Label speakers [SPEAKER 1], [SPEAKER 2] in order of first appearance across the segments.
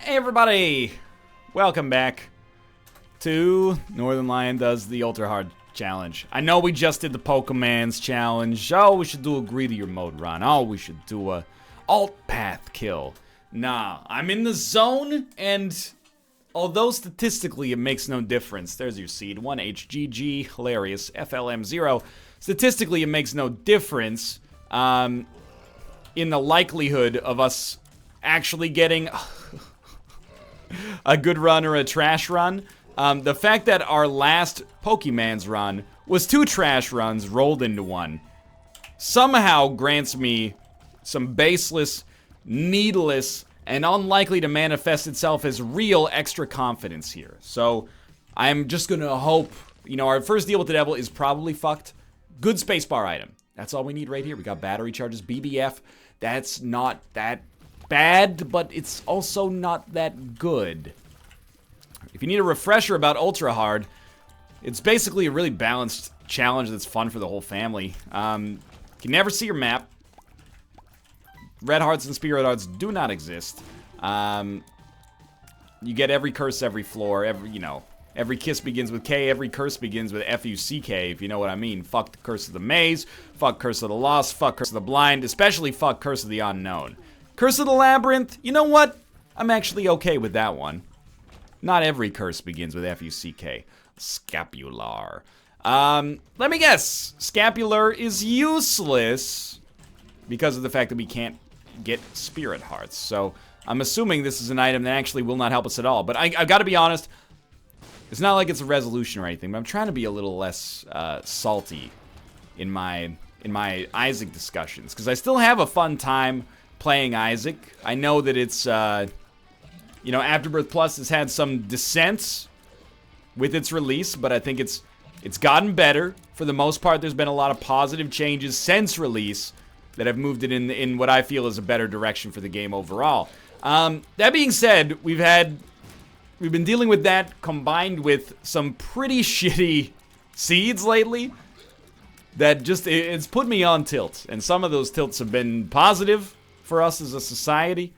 [SPEAKER 1] Hey everybody! Welcome back to Northernlion does the Ultra Hard Challenge. I know we just did the Pokemans Challenge. Oh, we should do a greedier mode run. Oh, we should do a alt path kill. Nah, I'm in the zone, and although statistically it makes no difference, there's your seed, 1HGG, hilarious, FLM0. Statistically it makes no difference in the likelihood of us actually getting a good run or a trash run. The fact that our last Pokemon's run was 2 trash runs rolled into one somehow grants me some baseless, needless, and unlikely to manifest itself as real extra confidence here. So I'm just gonna hope, you know, our first deal with the devil is probably fucked. Good spacebar item. That's all we need right here. We got battery charges, BBF. That's not that bad, but it's also not that good. If you need a refresher about Ultra Hard, it's basically a really balanced challenge that's fun for the whole family. You can never see your map. Red Hearts and Spirit Hearts do not exist. You get every curse, every floor, every kiss begins with K, every curse begins with F-U-C-K, if you know what I mean. Fuck the Curse of the Maze, fuck Curse of the Lost, fuck Curse of the Blind, especially fuck Curse of the Unknown. Curse of the Labyrinth, you know what? I'm actually okay with that one. Not every curse begins with F-U-C-K. Scapular. Let me guess. Scapular is useless because of the fact that we can't get Spirit Hearts. So I'm assuming this is an item that actually will not help us at all. But I've got to be honest. It's not like it's a resolution or anything, but I'm trying to be a little less salty in my Isaac discussions, because I still have a fun time playing Isaac. I know that it's, you know, Afterbirth Plus has had some dissents with its release, but I think it's gotten better. For the most part, there's been a lot of positive changes since release that have moved it in what I feel is a better direction for the game overall. That being said, we've been dealing with that combined with some pretty shitty seeds lately that just, it's put me on tilt. And some of those tilts have been positive for us as a society.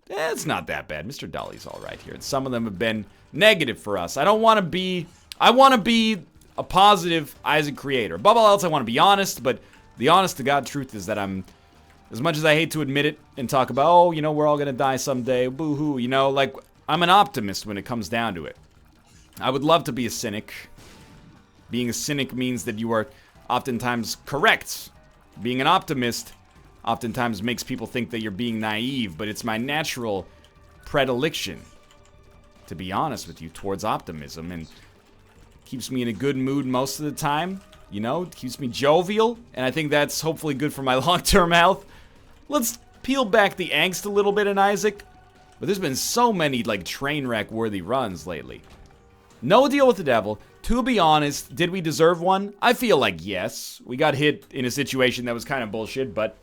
[SPEAKER 1] It's not that bad. Mr. Dolly's all right here. And some of them have been negative for us. I want to be a positive Isaac creator. Above all else, I want to be honest, but the honest to God truth is that I'm, as much as I hate to admit it and talk about, oh, you know, we're all going to die someday, boo-hoo, you know, like, I'm an optimist when it comes down to it. I would love to be a cynic. Being a cynic means that you are oftentimes correct. Being an optimist oftentimes makes people think that you're being naive, but it's my natural predilection, to be honest with you, towards optimism, and keeps me in a good mood most of the time. You know, it keeps me jovial, and I think that's hopefully good for my long-term health. Let's peel back the angst a little bit in Isaac. But there's been so many, like, train wreck-worthy runs lately. No deal with the devil. To be honest, did we deserve one? I feel like yes. We got hit in a situation that was kind of bullshit, but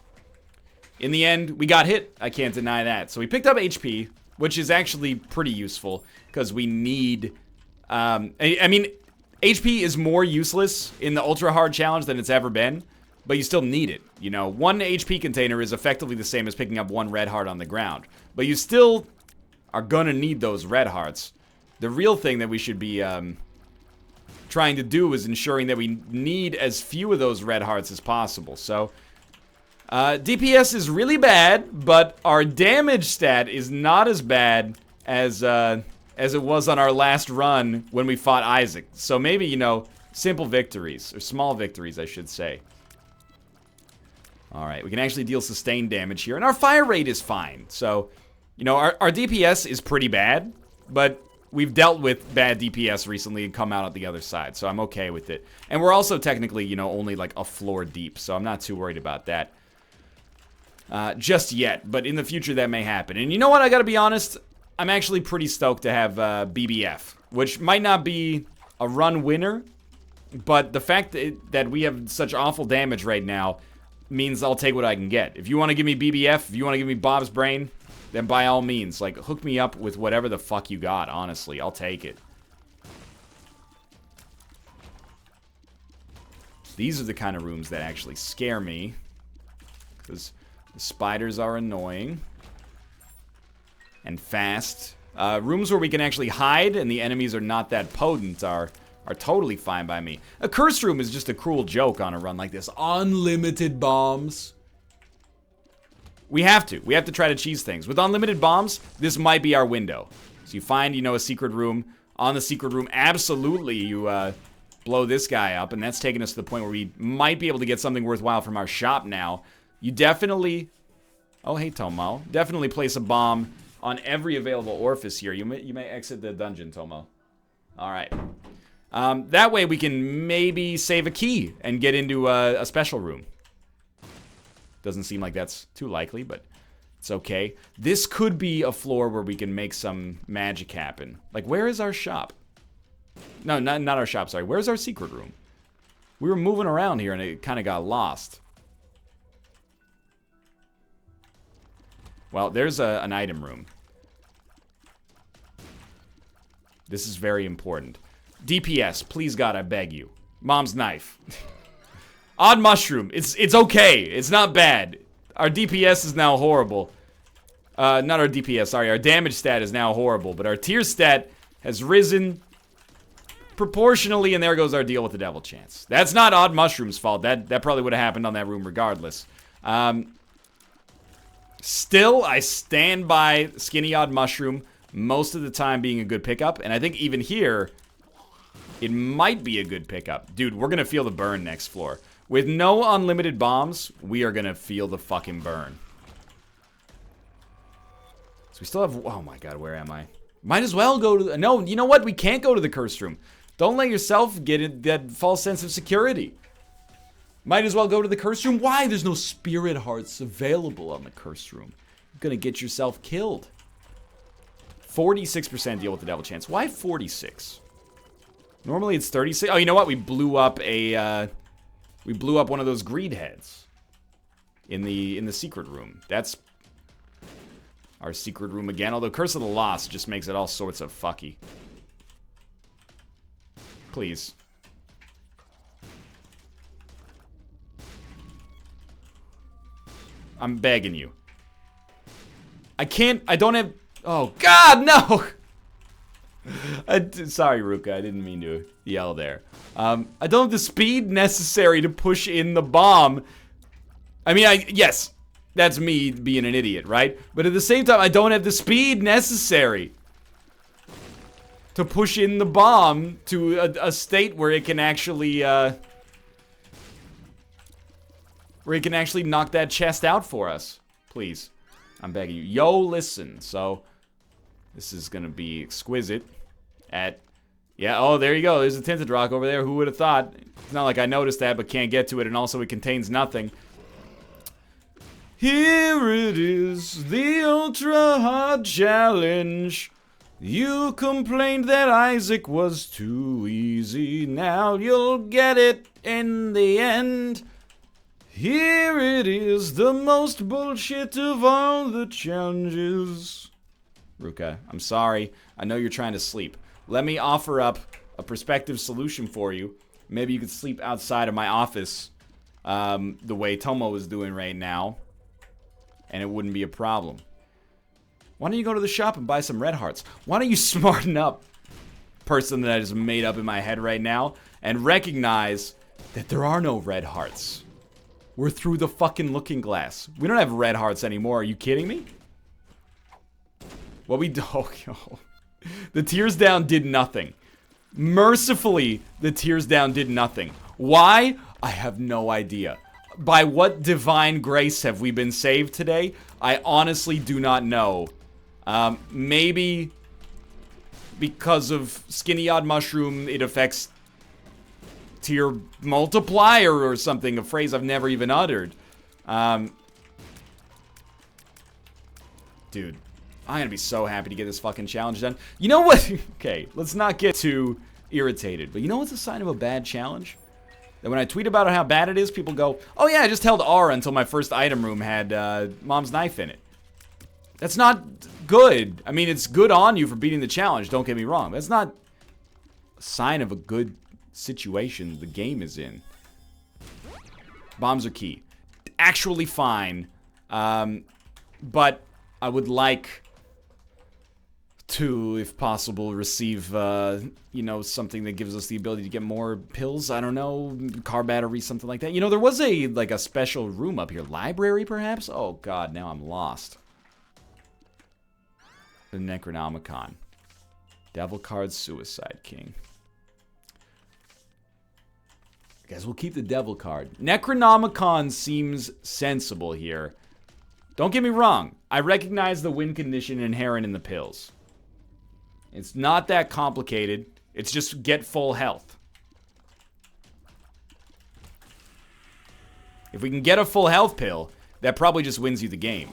[SPEAKER 1] in the end, we got hit. I can't deny that. So we picked up HP, which is actually pretty useful, because we need, I mean, HP is more useless in the Ultra Hard Challenge than it's ever been, but you still need it. You know, 1 HP container is effectively the same as picking up 1 red heart on the ground, but you still are gonna need those red hearts. The real thing that we should be trying to do is ensuring that we need as few of those red hearts as possible. So DPS is really bad, but our damage stat is not as bad as it was on our last run when we fought Isaac. So maybe, you know, simple victories, or small victories, I should say. Alright, we can actually deal sustained damage here, and our fire rate is fine. So, you know, our DPS is pretty bad, but we've dealt with bad DPS recently and come out on the other side, so I'm okay with it. And we're also technically, you know, only like a floor deep, so I'm not too worried about that just yet, but in the future that may happen. And you know what, I gotta be honest, I'm actually pretty stoked to have BBF, which might not be a run winner, but the fact that we have such awful damage right now means I'll take what I can get. If you want to give me BBF, if you want to give me Bob's Brain, then by all means, like, hook me up with whatever the fuck you got, honestly. I'll take it. These are the kind of rooms that actually scare me, because the spiders are annoying. and fast. Rooms where we can actually hide and the enemies are not that potent are totally fine by me. A curse room is just a cruel joke on a run like this. Unlimited bombs. We have to try to cheese things. With unlimited bombs, this might be our window. So you find, a secret room. On the secret room, absolutely, you blow this guy up, and that's taking us to the point where we might be able to get something worthwhile from our shop now. You definitely... Oh, hey, Tomo. Definitely place a bomb on every available orifice here. You may exit the dungeon, Tomo. All right. That way we can maybe save a key and get into a special room. Doesn't seem like that's too likely, but it's okay. This could be a floor where we can make some magic happen. Like, where is our shop? No, not our shop, sorry. Where's our secret room? We were moving around here and it kind of got lost. Well, there's an item room. This is very important. DPS, please God, I beg you. Mom's knife. Odd mushroom. It's okay. It's not bad. Our DPS is now horrible. Not our DPS, sorry. Our damage stat is now horrible, but our tier stat has risen proportionally, and there goes our deal with the devil chance. That's not Odd Mushroom's fault. That probably would have happened on that room regardless. Still, I stand by Skinny Odd Mushroom most of the time being a good pickup, and I think even here, it might be a good pickup. Dude, we're gonna feel the burn next floor. With no unlimited bombs, we are gonna feel the fucking burn. So we still have... Oh my god, where am I? Might as well go to the... No, you know what? We can't go to the curse room. Don't let yourself get that false sense of security. Might as well go to the curse room. Why? There's no spirit hearts available on the curse room. You're gonna get yourself killed. 46% deal with the devil chance. Why 46? Normally it's 36. Oh, you know what? We blew up a... We blew up one of those greed heads in the secret room. That's our secret room again. Although Curse of the Lost just makes it all sorts of fucky. Please. I'm begging you. I don't have... Oh, God, no! Sorry, Ruka, I didn't mean to yell there. I don't have the speed necessary to push in the bomb. I mean, yes, that's me being an idiot, right? But at the same time, I don't have the speed necessary to push in the bomb to a state where it can actually, knock that chest out for us. Please, I'm begging you. Yo, listen, so... This is gonna be exquisite. Yeah, oh, there you go. There's a tinted rock over there. Who would have thought? It's not like I noticed that, but can't get to it, and also it contains nothing. Here it is, the ultra hard challenge. You complained that Isaac was too easy. Now you'll get it in the end. Here it is, the most bullshit of all the challenges. Ruka, I'm sorry. I know you're trying to sleep. Let me offer up a prospective solution for you. Maybe you could sleep outside of my office the way Tomo is doing right now, and it wouldn't be a problem. Why don't you go to the shop and buy some red hearts? Why don't you smarten up, person that I just made up in my head right now, and recognize that there are no red hearts. We're through the fucking looking glass. We don't have red hearts anymore. Are you kidding me? What we do... Oh, the tears down did nothing. Mercifully, the tears down did nothing. Why? I have no idea. By what divine grace have we been saved today? I honestly do not know. Maybe because of Skinny Odd Mushroom, it affects tier multiplier or something, a phrase I've never even uttered. Dude. I'm gonna be so happy to get this fucking challenge done. You know what? Okay, let's not get too irritated. But you know what's a sign of a bad challenge? That when I tweet about how bad it is, people go, oh yeah, I just held R until my first item room had Mom's knife in it. That's not good. I mean, it's good on you for beating the challenge, don't get me wrong. That's not a sign of a good situation the game is in. Bombs are key. Actually fine. But I would like to, if possible, receive, you know, something that gives us the ability to get more pills. I don't know, car battery, something like that. You know, there was like a special room up here. Library, perhaps? Oh, God, now I'm lost. The Necronomicon. Devil card, Suicide King. I guess we'll keep the Devil card. Necronomicon seems sensible here. Don't get me wrong. I recognize the win condition inherent in the pills. It's not that complicated. It's just get full health. If we can get a full health pill, that probably just wins you the game.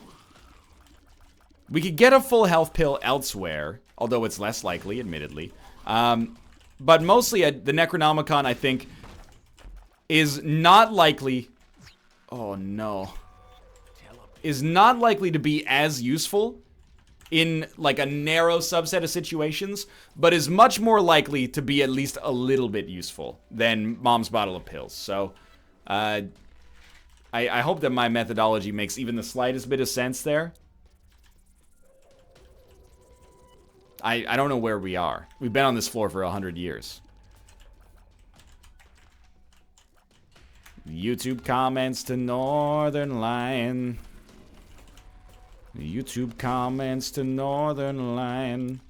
[SPEAKER 1] We could get a full health pill elsewhere, although it's less likely, admittedly. But mostly, the Necronomicon, I think, is not likely... Oh, no. Is not likely to be as useful in, like, a narrow subset of situations, but is much more likely to be at least a little bit useful than Mom's bottle of pills. So, I hope that my methodology makes even the slightest bit of sense there. I don't know where we are. We've been on this floor for 100 years. YouTube comments to Northernlion. YouTube comments to Northernlion.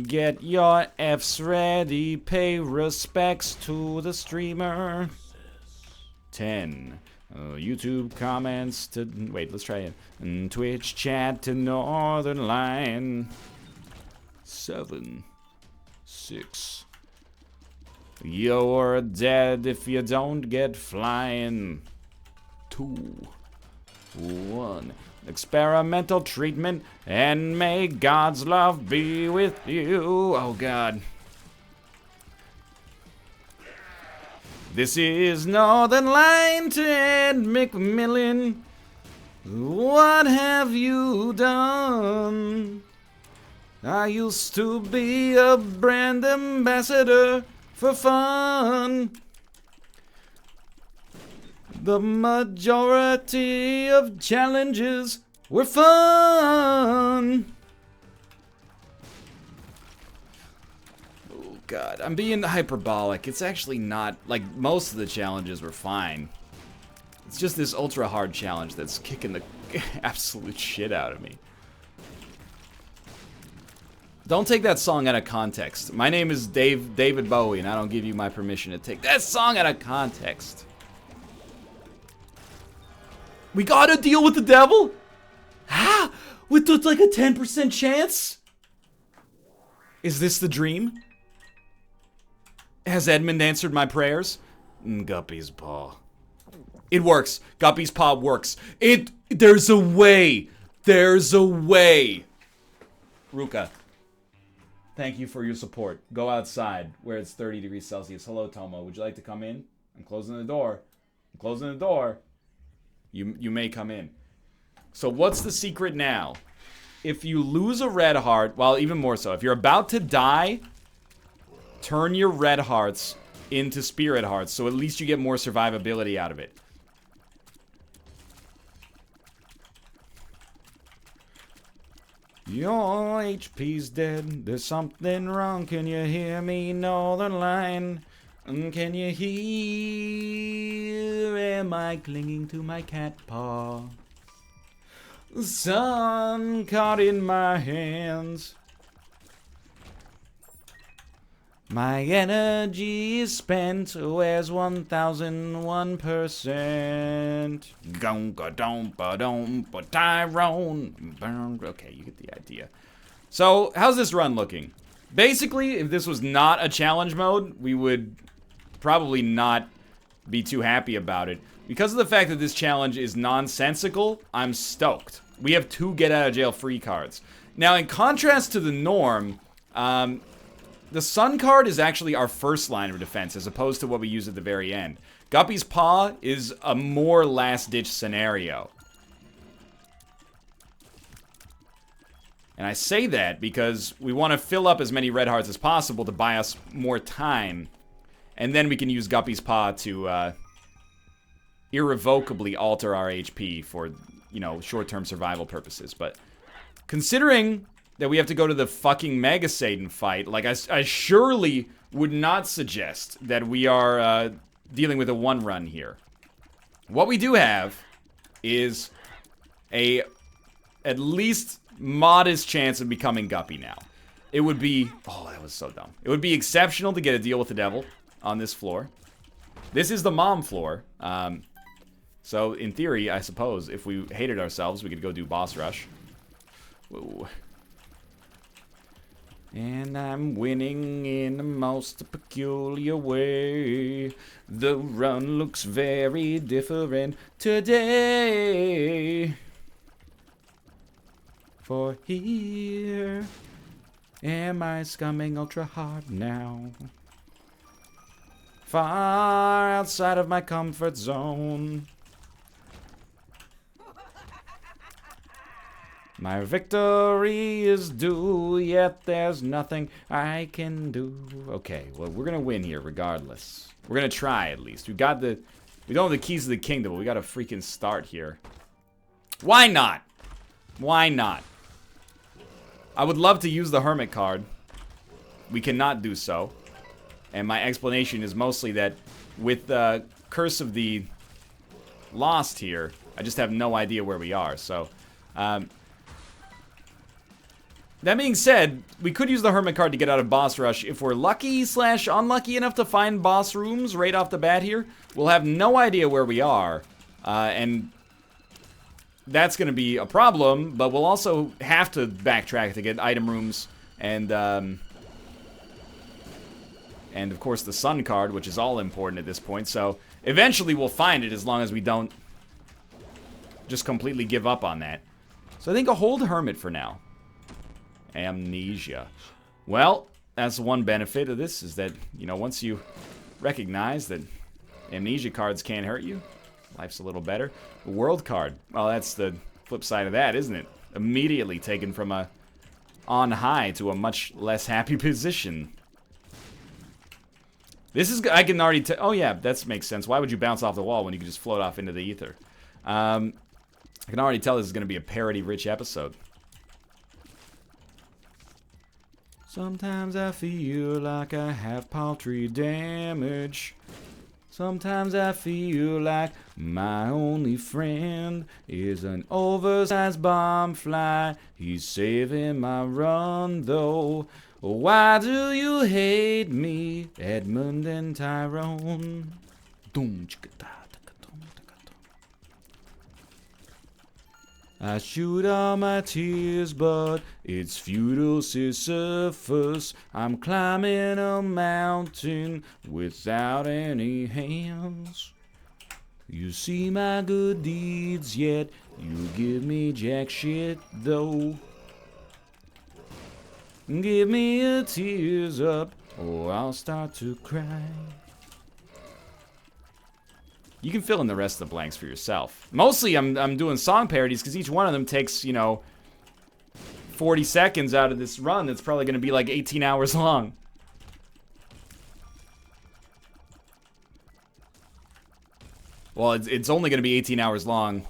[SPEAKER 1] Get your Fs ready. Pay respects to the streamer. 10. YouTube comments to... Wait, let's try it. Twitch chat to Northernlion. 7. 6. You're dead if you don't get flying. 2. 1. Experimental treatment, and may God's love be with you. Oh, God. This is Northernlion to Ed McMillan. What have you done? I used to be a brand ambassador for fun. The majority of challenges were fun. Oh, God. I'm being hyperbolic. It's actually not... Like, most of the challenges were fine. It's just this ultra-hard challenge that's kicking the absolute shit out of me. Don't take that song out of context. My name is David Bowie, and I don't give you my permission to take that song out of context. We gotta deal with the devil? Ah! With like a 10% chance? Is this the dream? Has Edmund answered my prayers? Guppy's paw. It works. Guppy's paw works. There's a way. There's a way. Ruka. Thank you for your support. Go outside where it's 30 degrees Celsius. Hello, Tomo. Would you like to come in? I'm closing the door. I'm closing the door. You may come in. So what's the secret now? If you lose a red heart, well, even more so, if you're about to die, turn your red hearts into spirit hearts, so at least you get more survivability out of it. Your HP's dead. There's something wrong. Can you hear me? Northernlion. Can you hear? Am I clinging to my cat paw? Sun caught in my hands. My energy is spent. Where's 1001%? Gonka dompa dompa Tyrone. Okay, you get the idea. So, how's this run looking? Basically, if this was not a challenge mode, we would probably not be too happy about it. Because of the fact that this challenge is nonsensical, I'm stoked. We have 2 get out of jail free cards. Now, in contrast to the norm, the Sun card is actually our first line of defense, as opposed to what we use at the very end. Guppy's Paw is a more last-ditch scenario. And I say that because we want to fill up as many red hearts as possible to buy us more time. And then we can use Guppy's Paw to irrevocably alter our HP for, you know, short-term survival purposes. But considering that we have to go to the fucking Mega Satan fight. Like, I surely would not suggest that we are dealing with a one run here. What we do have is a at least modest chance of becoming Guppy now. It would be... Oh, that was so dumb. It would be exceptional to get a deal with the devil on this floor. This is the mom floor. So, in theory, I suppose, if we hated ourselves, we could go do boss rush. Whoa. And I'm winning in the most peculiar way. The run looks very different today. For here am I scumming ultra hard now. Far outside of my comfort zone. My victory is due, yet there's nothing I can do. Okay, well, we're gonna win here regardless. We're gonna try at least. We don't have the keys to the kingdom, but we gotta freaking start here. Why not? Why not? I would love to use the Hermit card. We cannot do so. And my explanation is mostly that with the Curse of the Lost here, I just have no idea where we are, so... that being said, we could use the Hermit card to get out of boss rush if we're lucky / unlucky enough to find boss rooms right off the bat here. We'll have no idea where we are, and that's going to be a problem, but we'll also have to backtrack to get item rooms and of course the Sun card, which is all important at this point, so eventually we'll find it as long as we don't just completely give up on that. So I think I'll hold Hermit for now. Amnesia. Well, that's one benefit of this, is that, you know, once you recognize that amnesia cards can't hurt you, life's a little better. The World card, well, that's the flip side of that, isn't it? Immediately taken from a on high to a much less happy position. This is, I can already oh yeah, that makes sense. Why would you bounce off the wall when you can just float off into the ether? I can already tell this is going to be a parody-rich episode. Sometimes I feel like I have paltry damage. Sometimes I feel like my only friend is an oversized bomb fly. He's saving my run though. Why do you hate me, Edmund and Tyrone? I shoot all my tears, but it's futile, Sisyphus. I'm climbing a mountain without any hands. You see my good deeds, yet you give me jack shit, though. Give me a tears up, or I'll start to cry. You can fill in the rest of the blanks for yourself. Mostly I'm doing song parodies because each one of them takes, you know, 40 seconds out of this run that's probably going to be like 18 hours long. Well, it's only going to be 18 hours long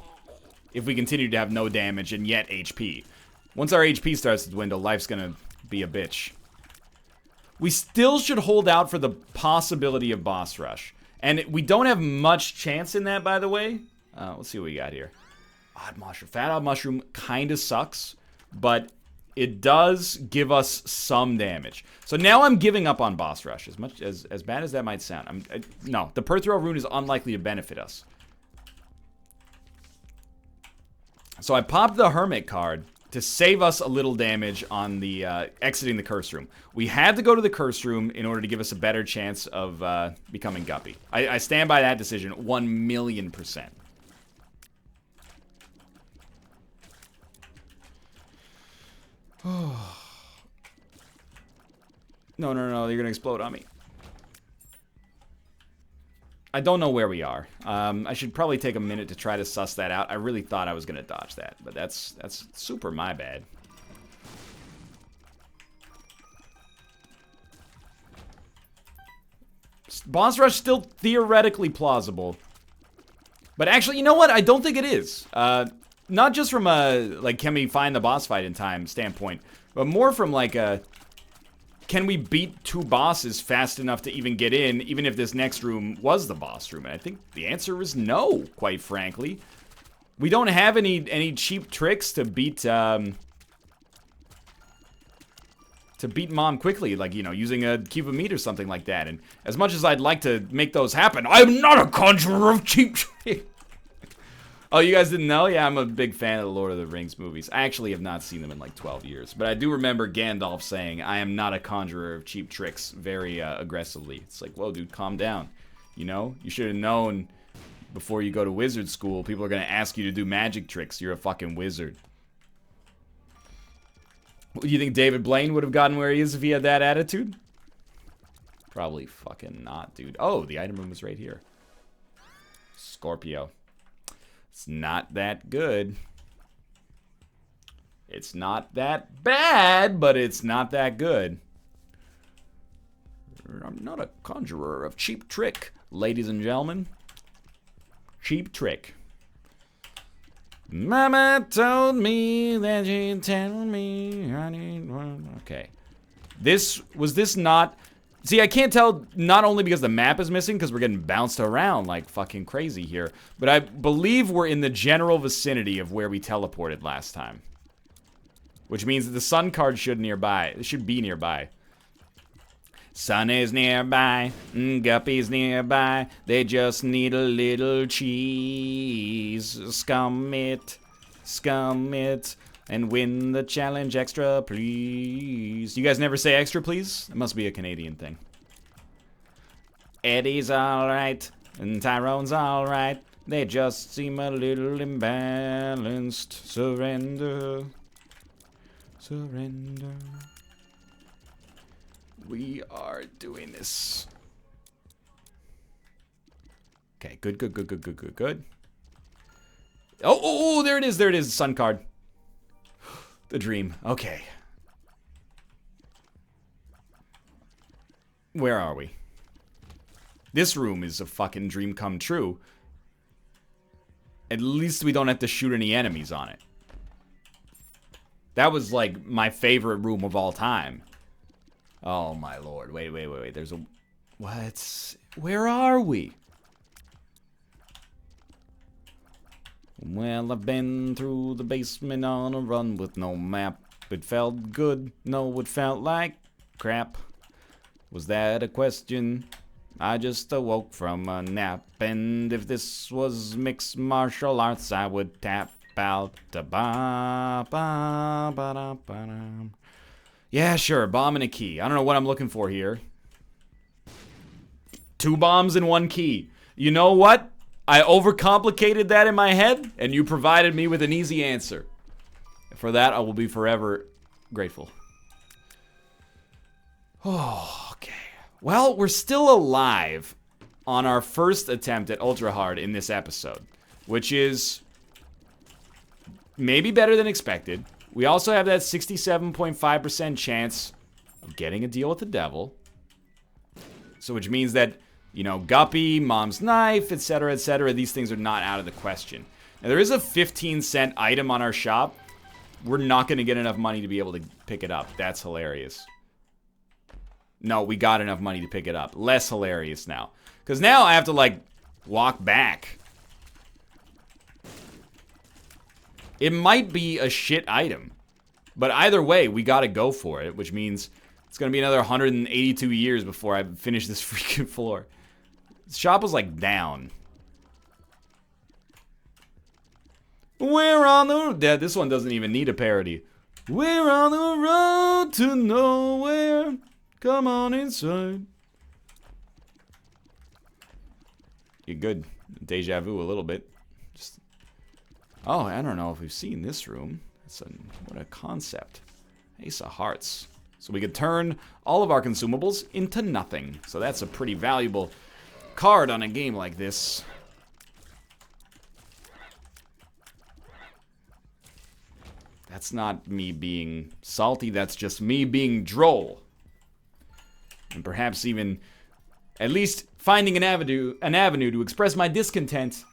[SPEAKER 1] if we continue to have no damage and yet HP. Once our HP starts to dwindle, life's going to be a bitch. We still should hold out for the possibility of boss rush. And we don't have much chance in that, by the way. Let's see what we got here. Odd mushroom. Fat odd mushroom kind of sucks, but it does give us some damage. So now I'm giving up on boss rush, as much as bad as that might sound. No, the Perthrow rune is unlikely to benefit us. So I popped the Hermit card to save us a little damage on the exiting the curse room. We had to go to the curse room in order to give us a better chance of becoming Guppy. I stand by that decision 1,000,000%. No, they're gonna explode on me. I don't know where we are. I should probably take a minute to try to suss that out. I really thought I was gonna dodge that, but that's super my bad. Boss rush still theoretically plausible, but actually, you know what? I don't think it is. not just from a, like, can we find the boss fight in time standpoint, but more from, like, a, can we beat 2 bosses fast enough to even get in, even if this next room was the boss room? And I think the answer is no, quite frankly. We don't have any cheap tricks to beat Mom quickly, like, you know, using a cube of meat or something like that. And as much as I'd like to make those happen, I'm not a conjurer of cheap tricks. Oh, you guys didn't know? Yeah, I'm a big fan of the Lord of the Rings movies. I actually have not seen them in like 12 years. But I do remember Gandalf saying, I am not a conjurer of cheap tricks, very aggressively. It's like, whoa, dude, calm down. You know? You should have known before you go to wizard school, people are going to ask you to do magic tricks. You're a fucking wizard. Do you think David Blaine would have gotten where he is if he had that attitude? Probably fucking not, dude. Oh, the item room is right here. Scorpio. It's not that good. It's not that bad, but it's not that good. I'm not a conjurer of cheap trick, ladies and gentlemen. Cheap trick. Mama told me that she'd tell me I need one. Okay. Was this not... See, I can't tell, not only because the map is missing, because we're getting bounced around like fucking crazy here, but I believe we're in the general vicinity of where we teleported last time. Which means that the sun card should be nearby. Sun is nearby, Guppy's nearby, they just need a little cheese. Scum it, and win the challenge extra, please. You guys never say extra, please? It must be a Canadian thing. Eddie's alright, and Tyrone's alright. They just seem a little imbalanced. Surrender. Surrender. We are doing this. Okay, good. Oh, there it is, sun card. The dream, okay. Where are we? This room is a fucking dream come true. At least we don't have to shoot any enemies on it. That was like my favorite room of all time. Oh my lord, wait, there's a... What? Where are we? Well, I've been through the basement on a run with no map. It felt good, no, it felt like crap. Was that a question? I just awoke from a nap, and if this was mixed martial arts, I would tap out to ba ba ba da ba da. Yeah, sure, bomb and a key. I don't know what I'm looking for here. 2 bombs and 1 key. You know what? I overcomplicated that in my head, and you provided me with an easy answer. For that, I will be forever grateful. Oh, okay. Well, we're still alive on our first attempt at Ultra Hard in this episode, which is maybe better than expected. We also have that 67.5% chance of getting a deal with the devil. So which means that, you know, Guppy, Mom's knife, etc., these things are not out of the question. Now, there is a 15-cent item on our shop. We're not going to get enough money to be able to pick it up. That's hilarious. No, we got enough money to pick it up. Less hilarious now. Because now I have to, like, walk back. It might be a shit item. But either way, we got to go for it, which means it's going to be another 182 years before I finish this freaking floor. The shop was, like, down. We're on the... Yeah, this one doesn't even need a parody. We're on the road to nowhere. Come on inside. You're good. Deja vu a little bit. Just... Oh, I don't know if we've seen this room. What a concept. Ace of Hearts. So we could turn all of our consumables into nothing. So that's a pretty valuable card on a game like this. That's not me being salty, that's just me being droll. And perhaps even, at least, finding an avenue to express my discontent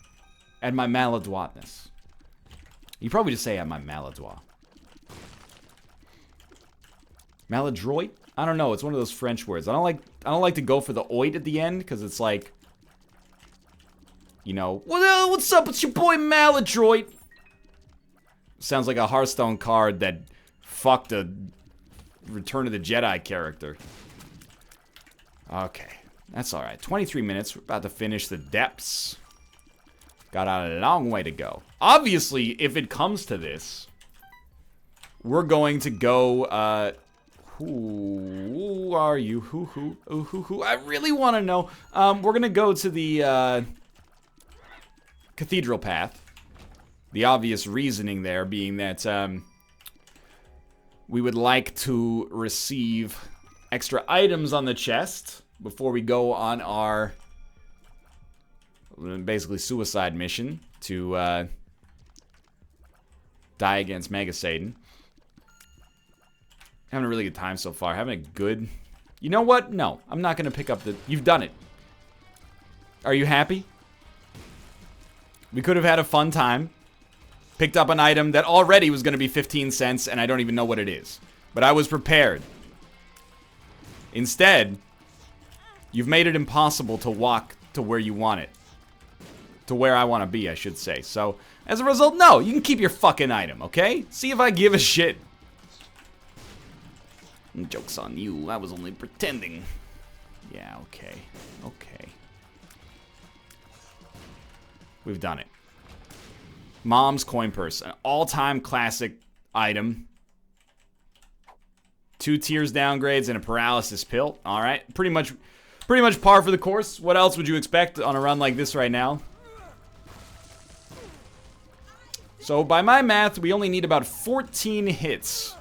[SPEAKER 1] and my maladroitness. You probably just say I'm my maladroit. Maladroit? I don't know. It's one of those French words. I don't like to go for the oit at the end because it's like, you know, what's up? It's your boy Maladroit. Sounds like a Hearthstone card that fucked a Return of the Jedi character. Okay, that's all right. 23 minutes. We're about to finish the depths. Got a long way to go. Obviously, if it comes to this, we're going to go, who are you? Who? I really want to know. We're going to go to the, cathedral path. The obvious reasoning there being that, we would like to receive extra items on the chest before we go on our basically suicide mission to die against Mega Satan. Having a really good time so far. Having a good... You know what? No, I'm not going to pick up the... You've done it. Are you happy? We could have had a fun time. Picked up an item that already was going to be 15 cents, and I don't even know what it is. But I was prepared. Instead, you've made it impossible to walk to where you want it. To where I want to be, I should say. So, as a result, no, you can keep your fucking item, okay? See if I give a shit. Joke's on you, I was only pretending. Yeah, okay. Okay. We've done it. Mom's coin purse, an all-time classic item. 2 tears downgrades and a paralysis pill. All right, pretty much par for the course. What else would you expect on a run like this right now? So by my math, we only need about 14 hits.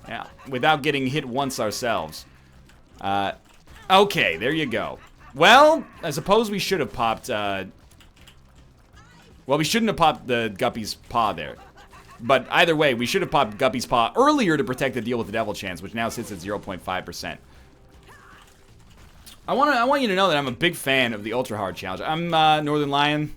[SPEAKER 1] Yeah, without getting hit once ourselves. Okay, there you go. Well, I suppose we should have popped, well, we shouldn't have popped the Guppy's paw there. But either way, we should have popped Guppy's paw earlier to protect the deal with the devil chance, which now sits at 0.5%. I want you to know that I'm a big fan of the ultra hard challenge. I'm Northernlion.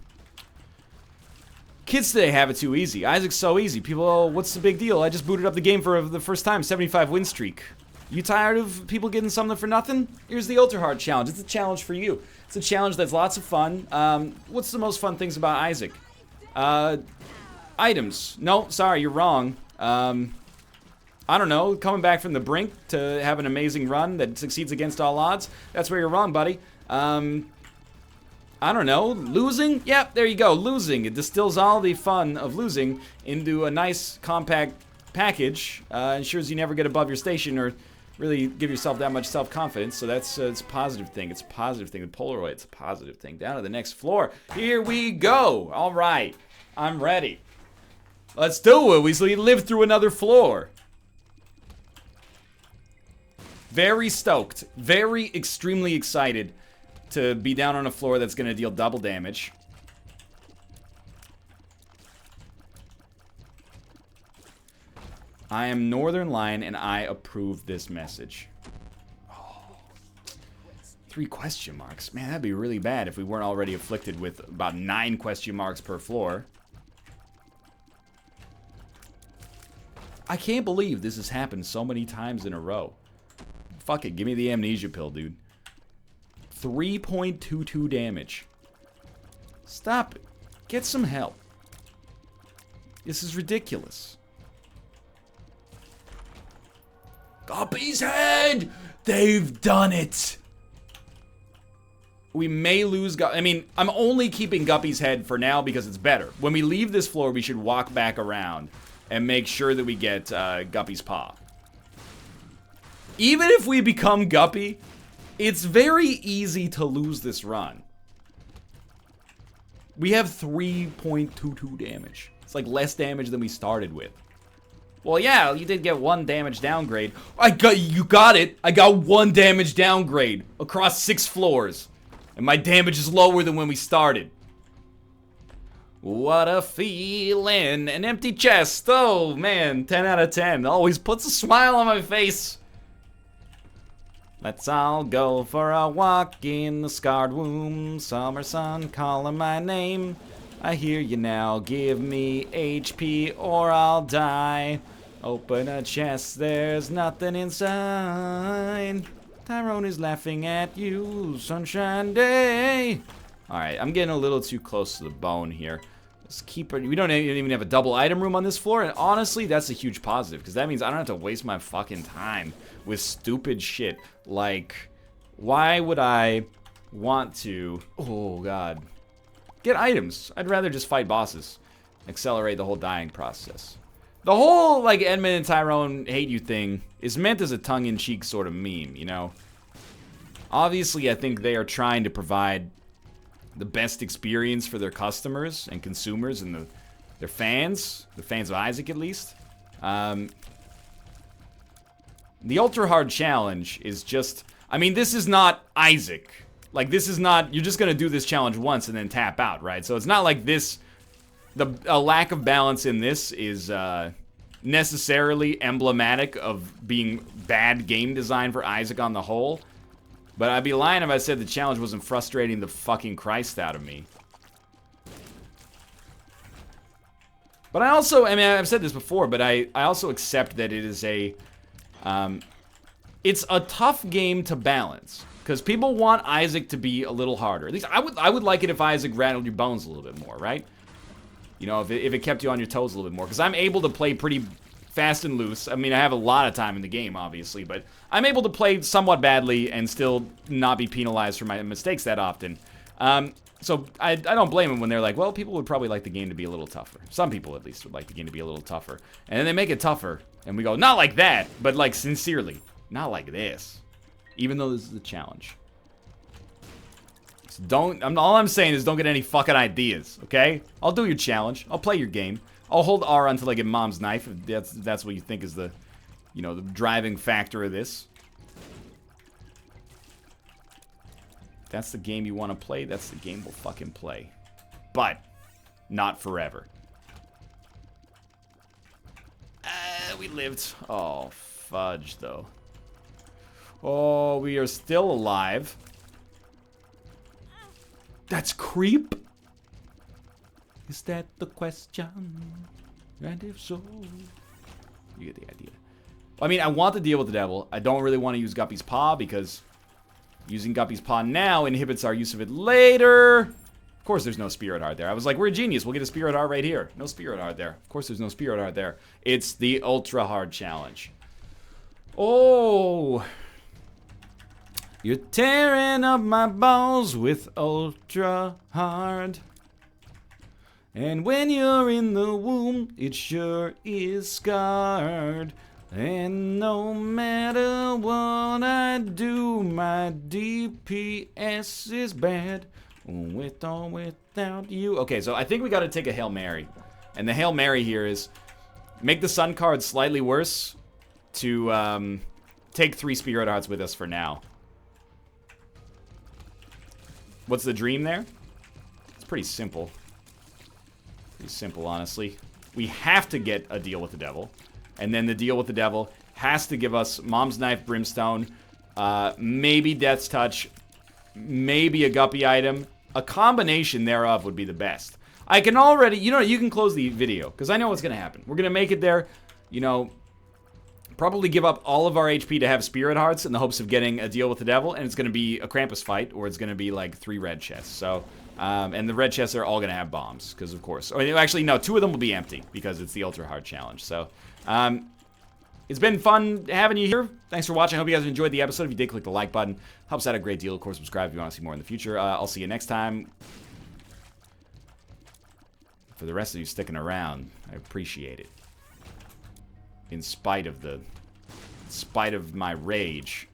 [SPEAKER 1] Kids today have it too easy. Isaac's so easy. People, oh, what's the big deal? I just booted up the game for the first time, 75 win streak. You tired of people getting something for nothing? Here's the ultra hard challenge. It's a challenge for you. It's a challenge that's lots of fun. What's the most fun things about Isaac? Items. No, sorry, you're wrong. I don't know, coming back from the brink to have an amazing run that succeeds against all odds. That's where you're wrong, buddy. I don't know, losing? Yep, there you go, losing. It distills all the fun of losing into a nice, compact package. Ensures you never get above your station or really give yourself that much self-confidence. So that's it's a positive thing. It's a positive thing. The Polaroid, it's a positive thing. Down to the next floor. Here we go. All right, I'm ready. Let's do it. We live through another floor. Very stoked. Very extremely excited to be down on a floor that's going to deal double damage. I am Northernlion and I approve this message. Oh, 3 question marks. Man, that'd be really bad if we weren't already afflicted with about 9 question marks per floor. I can't believe this has happened so many times in a row. Fuck it, give me the amnesia pill, dude. 3.22 damage. Stop it. Get some help. This is ridiculous. Guppy's head! They've done it! We may lose I mean, I'm only keeping Guppy's head for now because it's better. When we leave this floor, we should walk back around and make sure that we get Guppy's paw. Even if we become Guppy, it's very easy to lose this run. We have 3.22 damage. It's like less damage than we started with. Well, yeah, you did get 1 damage downgrade. You got it. I got 1 damage downgrade across 6 floors. And my damage is lower than when we started. What a feeling. An empty chest. Oh, man. 10 out of 10. Always puts a smile on my face. Let's all go for a walk in the scarred womb. Summer sun calling my name. I hear you now. Give me HP or I'll die. Open a chest, there's nothing inside. Tyrone is laughing at you, sunshine day. Alright, I'm getting a little too close to the bone here. Let's keep it. We don't even have a double item room on this floor, and honestly, that's a huge positive, because that means I don't have to waste my fucking time with stupid shit. Like, why would I want to, oh god, get items? I'd rather just fight bosses. Accelerate the whole dying process. The whole, like, Edmund and Tyrone hate you thing is meant as a tongue-in-cheek sort of meme, you know? Obviously, I think they are trying to provide the best experience for their customers and consumers and their fans. The fans of Isaac, at least. The Ultra Hard Challenge is just... I mean, this is not Isaac. Like, this is not... You're just gonna do this challenge once and then tap out, right? So it's not like this... A lack of balance in this is necessarily emblematic of being bad game design for Isaac on the whole. But I'd be lying if I said the challenge wasn't frustrating the fucking Christ out of me. But I also, I mean, I've said this before, but I also accept that it is a... it's a tough game to balance. Because people want Isaac to be a little harder. At least I would like it if Isaac rattled your bones a little bit more, right? You know, if it kept you on your toes a little bit more. Because I'm able to play pretty fast and loose. I mean, I have a lot of time in the game, obviously. But I'm able to play somewhat badly and still not be penalized for my mistakes that often. So I don't blame them when they're like, well, people would probably like the game to be a little tougher. Some people, at least, would like the game to be a little tougher. And then they make it tougher. And we go, not like that, but like sincerely. Not like this. Even though this is a challenge. All I'm saying is don't get any fucking ideas, okay? I'll do your challenge. I'll play your game. I'll hold R until I get mom's knife, if that's what you think is the, you know, the driving factor of this. If that's the game you want to play, that's the game we'll fucking play. But, not forever. We lived. Oh, fudge, though. Oh, we are still alive. That's creep? Is that the question? And if so, you get the idea. I mean, I want to deal with the devil. I don't really want to use Guppy's Paw because using Guppy's Paw now inhibits our use of it later. Of course there's no Spirit Heart there. I was like, we're a genius. We'll get a Spirit Heart right here. No Spirit Heart there. Of course there's no Spirit Heart there. It's the Ultra Hard Challenge. Oh... You're tearing up my balls with ultra hard. And when you're in the womb, it sure is scarred. And no matter what I do, my DPS is bad. With or without you. Okay, so I think we gotta take a Hail Mary. And the Hail Mary here is make the Sun card slightly worse to take 3 Spirit Hearts with us for now. What's the dream there? It's pretty simple. Pretty simple, honestly. We have to get a deal with the devil. And then the deal with the devil has to give us Mom's Knife, Brimstone, maybe Death's Touch, maybe a Guppy item. A combination thereof would be the best. I can already... You know, you can close the video, because I know what's going to happen. We're going to make it there, you know... Probably give up all of our HP to have Spirit Hearts in the hopes of getting a deal with the devil, and it's going to be a Krampus fight, or it's going to be like 3 red chests. So, and the red chests are all going to have bombs, because of course. Or actually, no, 2 of them will be empty, because it's the Ultra Hard Challenge. So, it's been fun having you here. Thanks for watching. I hope you guys enjoyed the episode. If you did, click the like button. Helps out a great deal. Of course, subscribe if you want to see more in the future. I'll see you next time. For the rest of you sticking around, I appreciate it. In spite of my rage,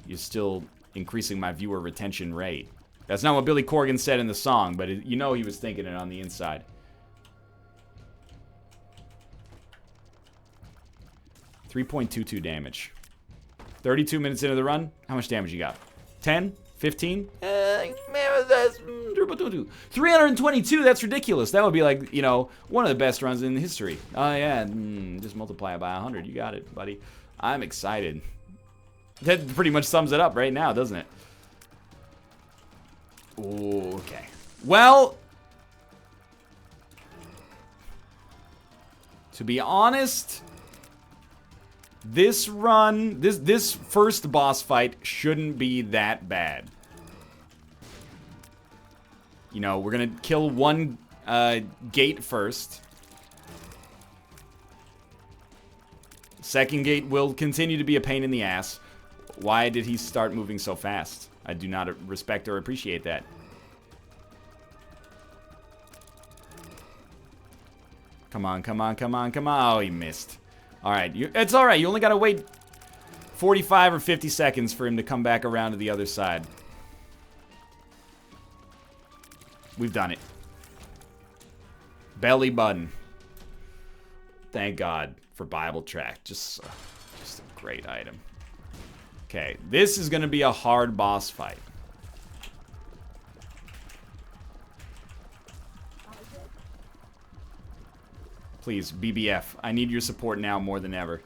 [SPEAKER 1] you're still increasing my viewer retention rate. That's not what Billy Corgan said in the song, but you know he was thinking it on the inside. 3.22 damage. 32 minutes into the run, how much damage you got? 10? 15? 322, that's ridiculous. That would be like, you know, one of the best runs in history. Oh yeah, just multiply it by 100. You got it, buddy. I'm excited. That pretty much sums it up right now, doesn't it? Ooh, okay. Well, To be honest, this run, this first boss fight shouldn't be that bad. You know, we're gonna kill one gate first. Second gate will continue to be a pain in the ass. Why did he start moving so fast? I do not respect or appreciate that. Come on, come on, come on, come on. Oh, he missed. Alright, it's alright. You only gotta wait 45 or 50 seconds for him to come back around to the other side. We've done it. Belly button. Thank God for Bible track. Just a great item. Okay, this is gonna be a hard boss fight. Please, BBF. I need your support now more than ever.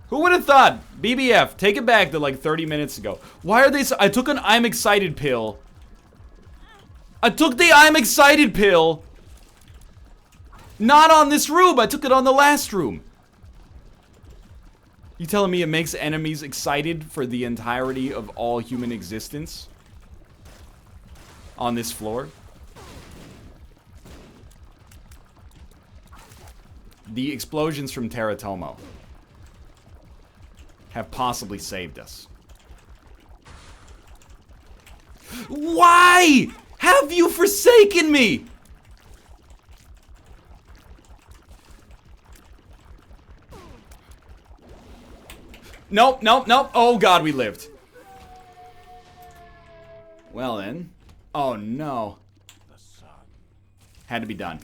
[SPEAKER 1] Who would have thought? BBF, take it back to like 30 minutes ago. Why are they so... I took an I'm excited pill. I took the I'm excited pill. Not on this room. I took it on the last room. You telling me it makes enemies excited for the entirety of all human existence? On this floor? The explosions from Teratomo have possibly saved us. Why have you forsaken me? Nope, nope, nope. Oh God, we lived. Well then. Oh no. Had to be done.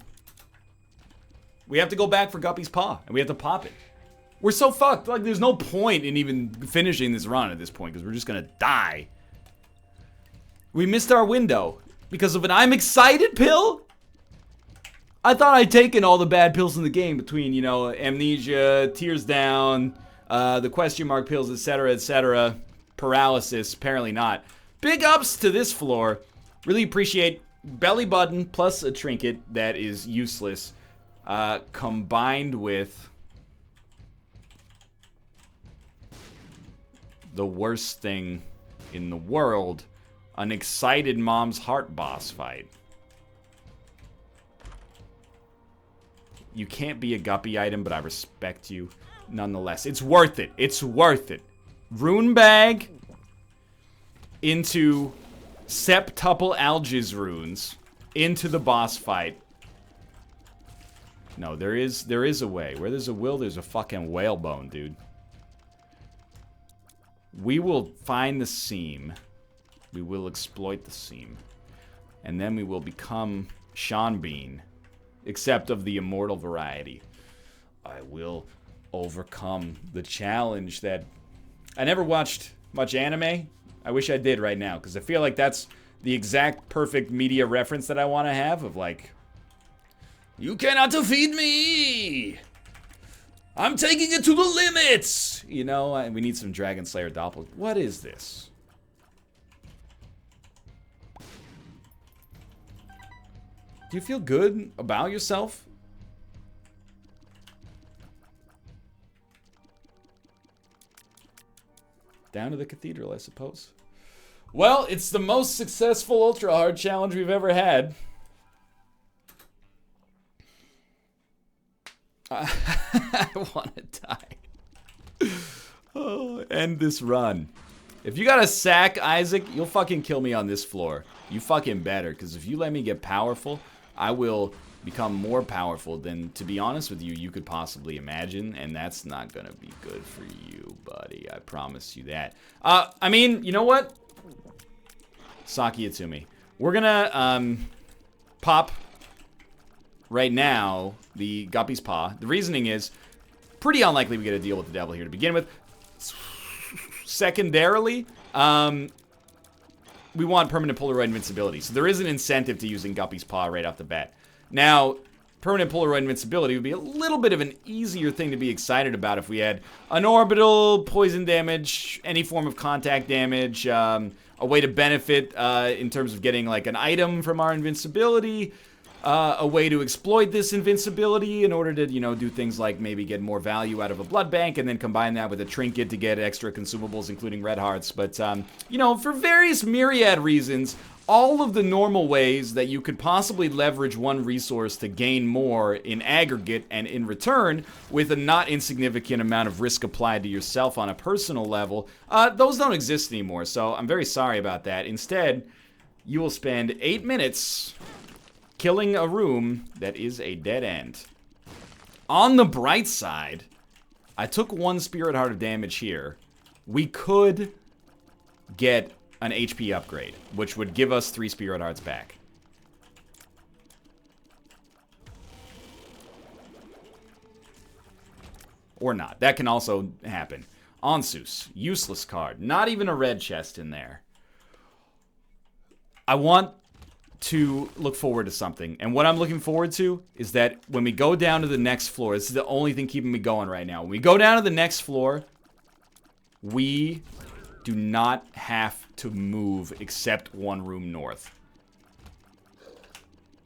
[SPEAKER 1] We have to go back for Guppy's paw, and we have to pop it. We're so fucked. Like, there's no point in even finishing this run at this point, because we're just gonna die. We missed our window because of an I'm excited pill? I thought I'd taken all the bad pills in the game between, you know, amnesia, tears down, the question mark pills, etc., etc., paralysis. Apparently not. Big ups to this floor. Really appreciate belly button plus a trinket that is useless. Combined with the worst thing in the world, an excited mom's heart boss fight. You can't be a Guppy item, but I respect you nonetheless. It's worth it. It's worth it. Rune bag into septuple algiz runes into the boss fight. No, there is a way. Where there's a will, there's a fucking whalebone, dude. We will find the seam. We will exploit the seam. And then we will become Sean Bean. Except of the immortal variety. I will overcome the challenge that... I never watched much anime. I wish I did right now. Because I feel like that's the exact perfect media reference that I want to have. Of like... You cannot defeat me! I'm taking it to the limits! You know, we need some Dragon Slayer doppel. What is this? Do you feel good about yourself? Down to the cathedral, I suppose. Well, it's the most successful ultra hard challenge we've ever had. I want to die. Oh, end this run. If you got a sack, Isaac, you'll fucking kill me on this floor. You fucking better, because if you let me get powerful, I will become more powerful than, to be honest with you, you could possibly imagine, and that's not gonna be good for you, buddy. I promise you that. I mean, you know what? Saki it to me. We're gonna, pop... right now, the Guppy's Paw. The reasoning is, pretty unlikely we get a deal with the devil here to begin with. Secondarily, we want permanent Polaroid invincibility. So there is an incentive to using Guppy's Paw right off the bat. Now, permanent Polaroid invincibility would be a little bit of an easier thing to be excited about if we had an orbital, poison damage, any form of contact damage, a way to benefit in terms of getting like an item from our invincibility. a way to exploit this invincibility in order to, you know, do things like maybe get more value out of a blood bank and then combine that with a trinket to get extra consumables, including red hearts. But, you know, for various myriad reasons, all of the normal ways that you could possibly leverage one resource to gain more in aggregate and in return with a not insignificant amount of risk applied to yourself on a personal level, those don't exist anymore. So I'm very sorry about that. Instead, you will spend 8 minutes killing a room that is a dead end. On the bright side, I took 1 Spirit Heart of damage here. We could get an HP upgrade, which would give us 3 Spirit Hearts back. Or not. That can also happen. Onsus, useless card. Not even a red chest in there. I want to look forward to something. And what I'm looking forward to is that when we go down to the next floor, this is the only thing keeping me going right now. When we go down to the next floor, we do not have to move except 1 room north.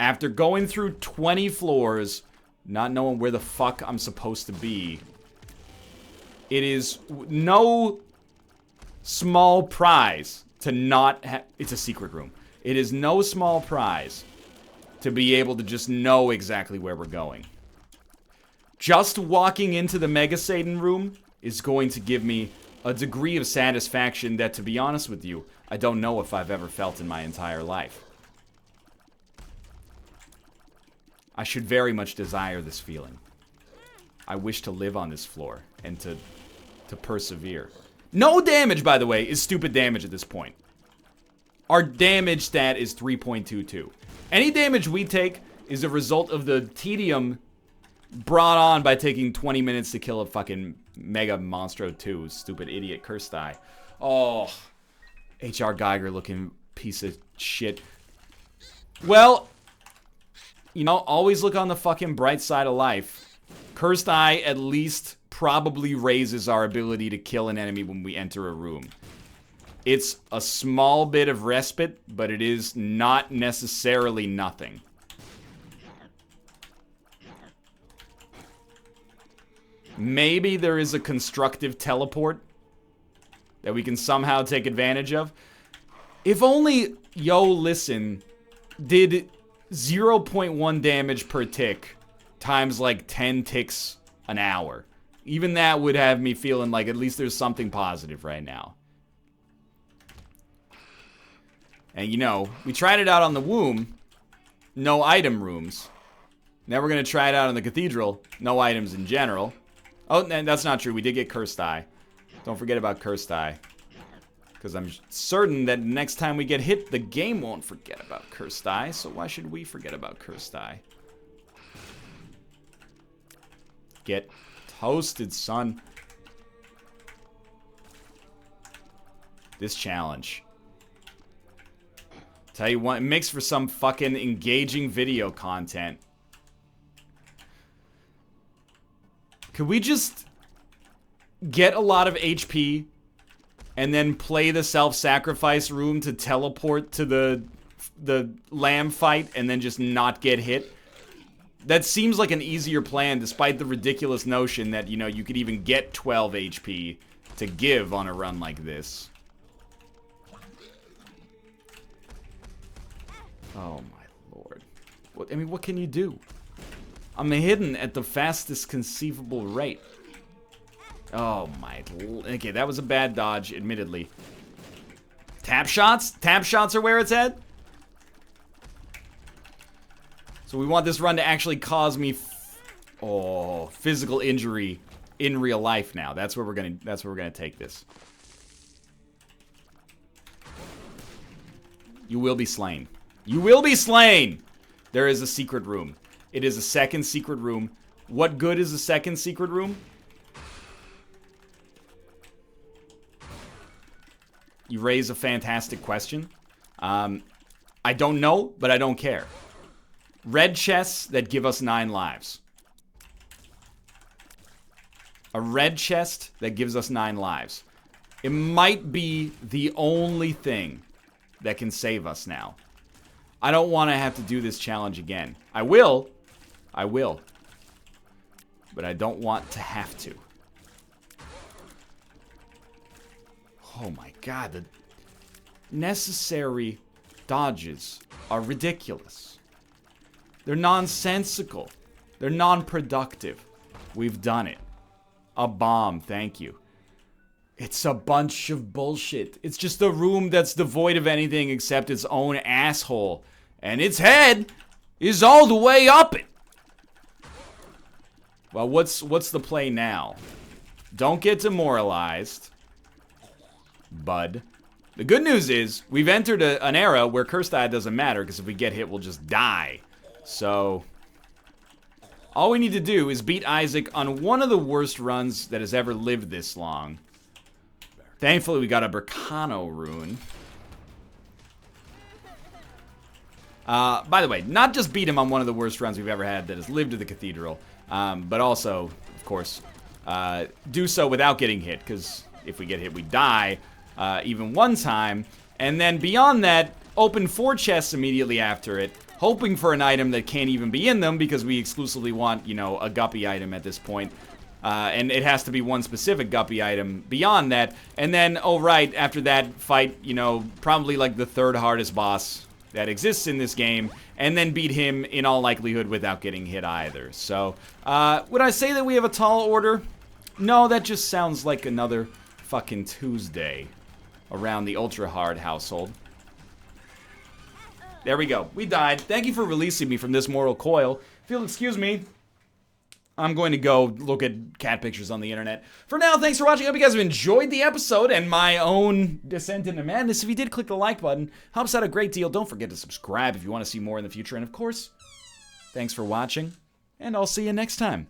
[SPEAKER 1] After going through 20 floors, not knowing where the fuck I'm supposed to be, it is no small prize to not have... It's a secret room. It is no small prize to be able to just know exactly where we're going. Just walking into the Mega Satan room is going to give me a degree of satisfaction that, to be honest with you, I don't know if I've ever felt in my entire life. I should very much desire this feeling. I wish to live on this floor and to persevere. No damage, by the way, is stupid damage at this point. Our damage stat is 3.22. Any damage we take is a result of the tedium brought on by taking 20 minutes to kill a fucking Mega Monstro 2. Stupid idiot curse die. Oh, H.R. Geiger looking piece of shit. Well, you know, always look on the fucking bright side of life. Cursed Eye at least probably raises our ability to kill an enemy when we enter a room. It's a small bit of respite, but it is not necessarily nothing. Maybe there is a constructive teleport that we can somehow take advantage of. If only Yo Listen did 0.1 damage per tick times like 10 ticks an hour. Even that would have me feeling like at least there's something positive right now. And you know, we tried it out on the womb. No item rooms. Now we're going to try it out on the cathedral. No items in general. Oh, that's not true. We did get Cursed Eye. Don't forget about Cursed Eye. Because I'm certain that next time we get hit, the game won't forget about Cursed Eye. So why should we forget about Cursed Eye? Get toasted, son. This challenge. Tell you what, it makes for some fucking engaging video content. Could we just get a lot of HP and then play the self-sacrifice room to teleport to the lamb fight and then just not get hit? That seems like an easier plan, despite the ridiculous notion that, you know, you could even get 12 HP to give on a run like this. Oh my lord. What, I mean, what can you do? I'm hidden at the fastest conceivable rate. Oh my... Okay, that was a bad dodge, admittedly. Tap shots? Tap shots are where it's at? So we want this run to actually cause me... physical injury in real life now. That's where we're gonna take this. You will be slain. You will be slain! There is a secret room. It is a second secret room. What good is a second secret room? You raise a fantastic question. I don't know, but I don't care. Red chests that give us 9 lives. A red chest that gives us 9 lives. It might be the only thing that can save us now. I don't want to have to do this challenge again. I will. But I don't want to have to. Oh my god, the necessary dodges are ridiculous. They're nonsensical. They're non-productive. We've done it. A bomb, thank you. It's a bunch of bullshit. It's just a room that's devoid of anything except its own asshole. And its head is all the way up it. Well, what's the play now? Don't get demoralized, bud. The good news is, we've entered an era where cursed die doesn't matter, because if we get hit, we'll just die. So, all we need to do is beat Isaac on one of the worst runs that has ever lived this long. Thankfully, we got a Berkano rune. By the way, not just beat him on one of the worst runs we've ever had that has lived to the cathedral, but also, of course, do so without getting hit, because if we get hit, we die, even one time. And then beyond that, open 4 chests immediately after it, hoping for an item that can't even be in them, because we exclusively want, you know, a Guppy item at this point. And it has to be one specific Guppy item beyond that. And then, oh right, after that, fight, you know, probably like the 3rd hardest boss that exists in this game, and then beat him in all likelihood without getting hit either. So, would I say that we have a tall order? No, that just sounds like another fucking Tuesday around the ultra hard household. There we go. We died. Thank you for releasing me from this mortal coil. If you'll excuse me, I'm going to go look at cat pictures on the internet. For now, thanks for watching. I hope you guys have enjoyed the episode and my own descent into madness. If you did, click the like button. Helps out a great deal. Don't forget to subscribe if you want to see more in the future. And of course, thanks for watching, and I'll see you next time.